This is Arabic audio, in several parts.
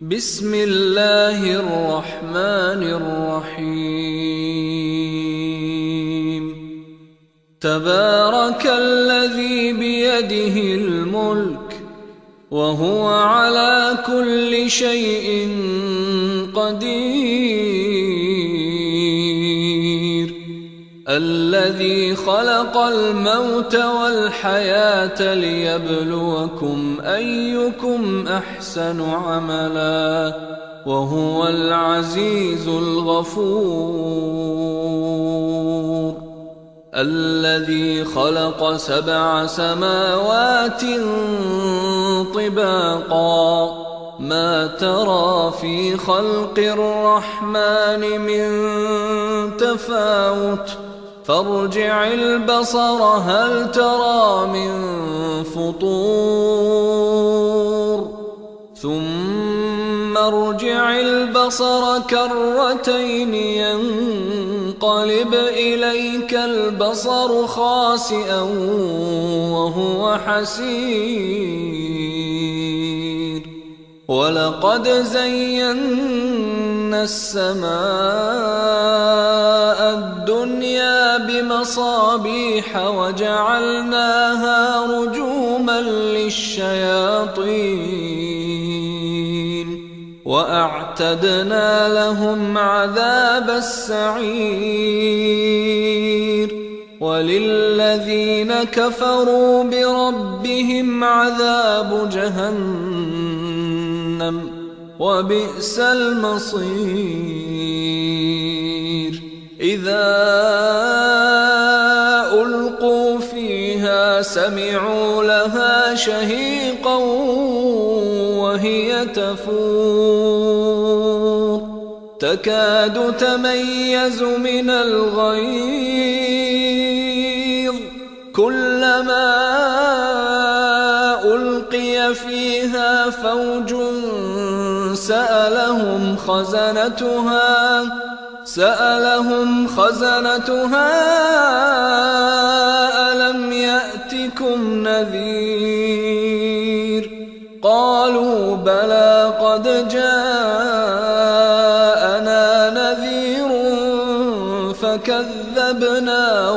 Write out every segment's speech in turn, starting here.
بسم الله الرحمن الرحيم تبارك الذي بيده الملك وهو على كل شيء قدير الذي خلق الموت والحياة ليبلوكم أيكم أحسن عملا وهو العزيز الغفور الذي خلق 7 سماوات طباقا ما ترى في خلق الرحمن من تفاوت فارجع البصر هل ترى من فطور ثم ارجع البصر كرتين ينقلب إليك البصر خاسئا وهو حسير ولقد زينا السماء الدنيا بمصابيح وجعلناها رجوما للشياطين وأعتدنا لهم عذاب السعير وللذين كفروا بربهم عذاب جهنم وبئس المصير إذا ألقوا فيها سمعوا لها شهيقا وهي تفور تكاد تميز من الغيظ كلما ألقي فيها فوج سألهم خزنتها ألم يأتكم نذير قالوا بلى قد جاءنا نذير فكذبنا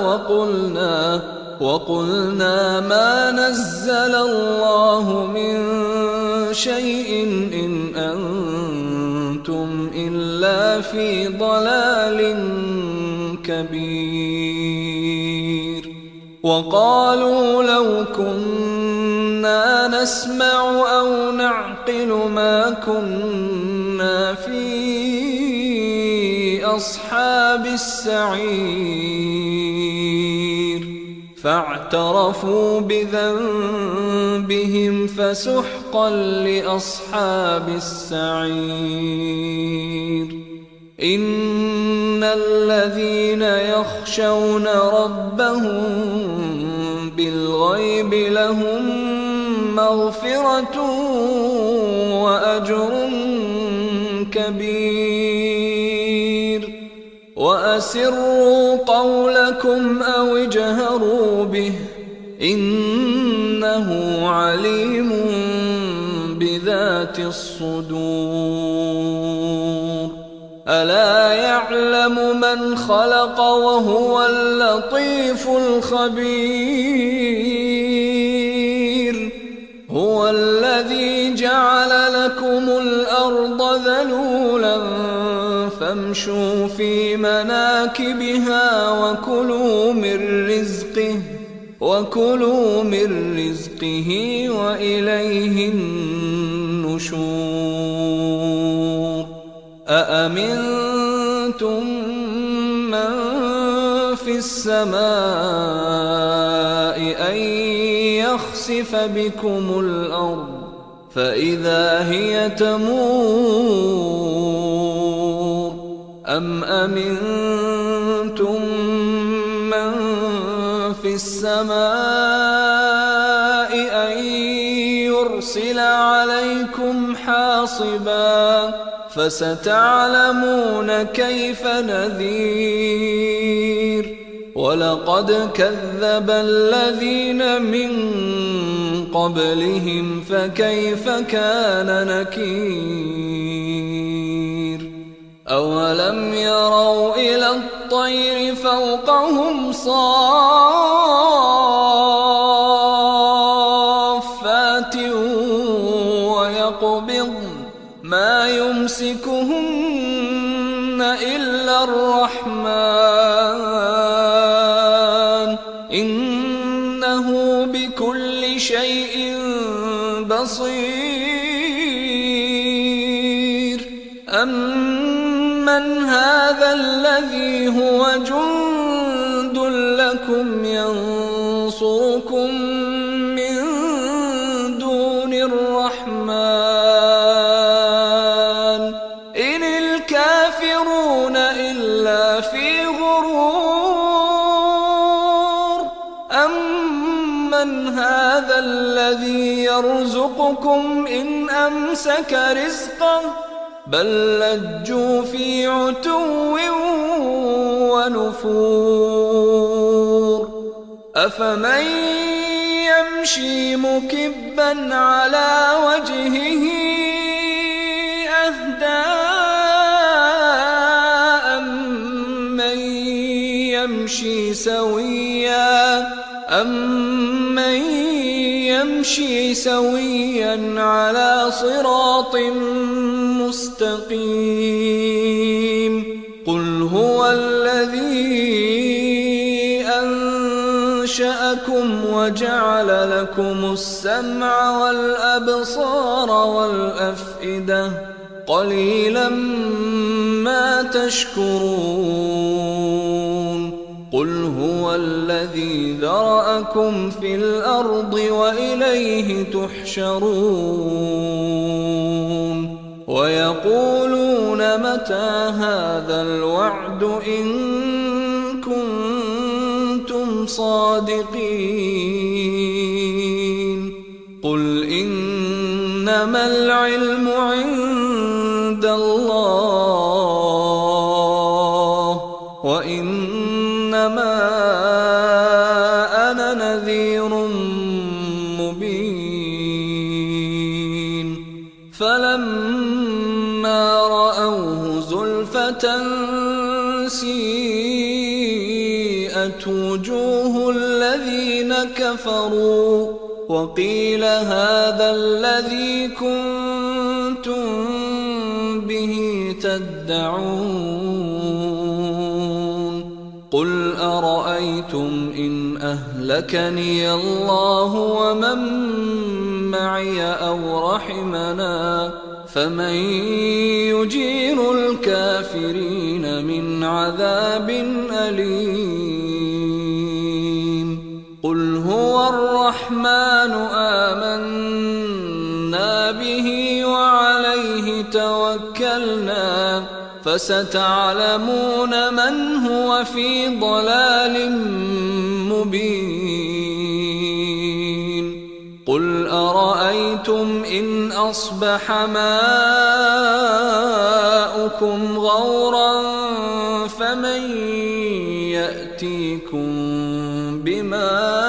وقلنا ما نزل الله من شيء إن أنتم إلا في ضلال كبير وقالوا لو كنا نسمع أو نعقل ما كنا في أصحاب السعير فاعترفوا بذنبهم فسحقا لأصحاب السعير إن الذين يخشون ربهم بالغيب لهم مغفرة وأجر كبير وأسروا قولكم أو اجهروا به إنه عليم بذات الصدور ألا يعلم من خلق وهو اللطيف الخبير هو الذي جعل لكم الأرض ذلولا فامشوا في مناكبها وكلوا من رزقه وإليه النشور أأمنتم من في السماء أن يخسف بكم الأرض فإذا هي تمور أم أمنتم من في السماء أن يرسل عليكم حاصبا فستعلمون كيف نذير ولقد كذب الذين من قبلهم فكيف كان نكير أولم يروا إلى الطير فوقهم صافات ويقبضن ما يمسكهن إلا الرحمن إنه بكل شيء بصير أمن هذا الذي هو جند لكم ينصركم من دون الرحمن إن الكافرون إلا في غرور أمن هذا الذي يرزقكم إن أمسك رزقه بل لجوا في عتو ونفور أفمن يمشي مكبا على وجهه أهدى أمن يمشي سويا على صراط مستقيم قل هو الذي أنشأكم وجعل لكم السمع والأبصار والأفئدة قليلا ما تشكرون قل هو الذي ذرأكم في الأرض وإليه تحشرون ويقولون متى هذا الوعد إن كنتم صادقين قل إنما العلم عند الله وإنما أنا نذير مبين فلما رأوه زلفة سيئت وجوه الذين كفروا وقيل هذا الذي كنتم به تدعون قل أرأيتم إن أهلكني الله ومن معي أو رحمنا فمن يجير الكافرين من عذاب أليم قل هو الرحمن آمنا به وعليه توكلنا فستعلمون من هو في ضلال مبين قل أرأيتم إن أصبح ماؤكم غورا فمن يأتيكم بماء